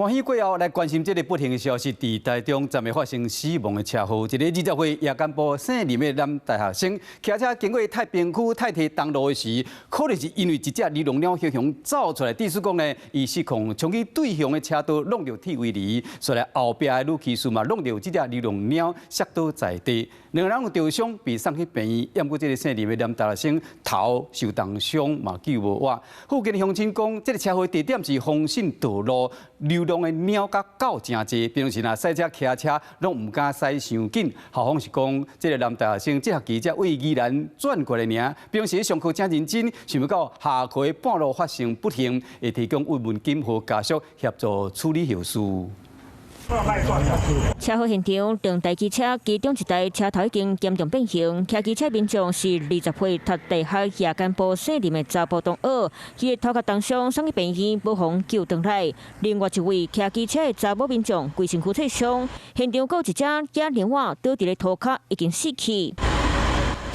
欢喜过后，来关心这个不幸的消息，在台中昨日发生死亡的车祸。一个20岁夜间部姓林的男大学生，骑车经过太平区太体东路的时，可能是因为一只离笼鸟向向走出来，地师讲呢，伊失控冲去对向的车道弄到铁围篱，所以后壁的女骑士嘛弄到这只离笼鸟摔倒在地，两人有重伤被送去病院，不过这个姓林的男大学生头受重伤嘛救无活。附近的乡亲讲，这个车祸地点是丰信道路。流浪的鸟甲狗真侪，平时若赛车、骑车，拢唔敢驶伤紧。校方是讲，这个男大学生这学期才为宜兰转过来尔，平时上课真认真，想不到下课半路发生不幸，会提供慰问金和家属协助处理后事。车祸现场，两台机车，其中一台车头已经严重变形。骑机车民众是20岁读大学夜间部姓林的查甫同学，伊的头壳重伤，送去病院无妨救回来。另外一位骑机车的查某民众，规身躯挫伤，现场有一只野牛仔倒伫咧涂骹，已经死去。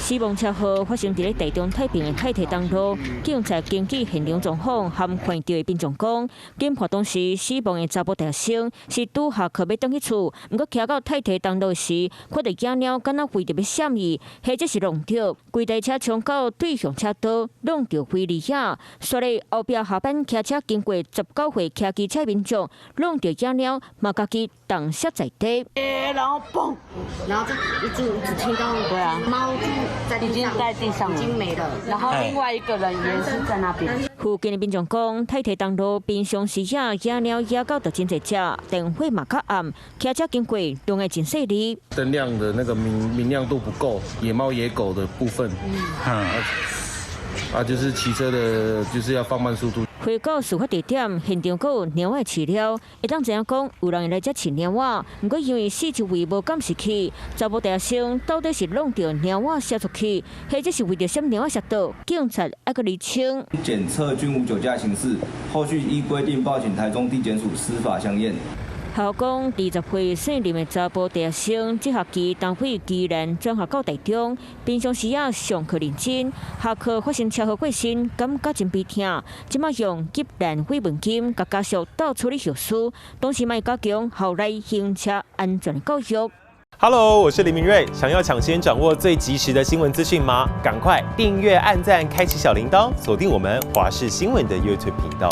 死亡车祸发生在台中太平的太体东路，警察根据现场状况和看到的民众讲，检判当时死亡的查甫大学生是拄下课要返去厝，不过骑到太体东路时，看到野鸟敢若飞着要闪伊，或者是弄着，规台车冲到对向车道，弄着飞离遐。所以后壁下班骑车经过19岁骑机车民众，弄着野鸟，嘛家己冻摔在地。然后嘣，然后就只听到对啊，猫已经在地上，已经没了。然后另外一个人也是在那边。附近的民众讲，太体东路平常时野鸟野狗就真侪只，电火嘛较暗，骑车经过容易真细腻。灯亮的那个明亮度不够，野猫野狗的部分，就是骑车的，就是要放慢速度。回到事发地点，现场还有猫仔饲料，会当知影讲有人会来这饲猫仔，不过因为四周围无监视器，查甫大学生到底是弄到猫仔射出去，或者是为着什猫仔射倒，警察还阁厘清。检测均无酒驾刑事，后续依规定报请台中地检署司法相验。校讲20岁姓林的查甫大学生，这学期当回宜兰转学到台中，平常时啊上课认真，下课发生车祸过身，感觉真悲痛。即马用急难慰问金，甲家属到处理后事，同时卖加强校内行车安全教育。Hello， 我是林明瑞。想要抢先掌握最及时的新闻资讯吗？赶快订阅、按赞、开启小铃铛，锁定我们华视新闻的 YouTube 频道。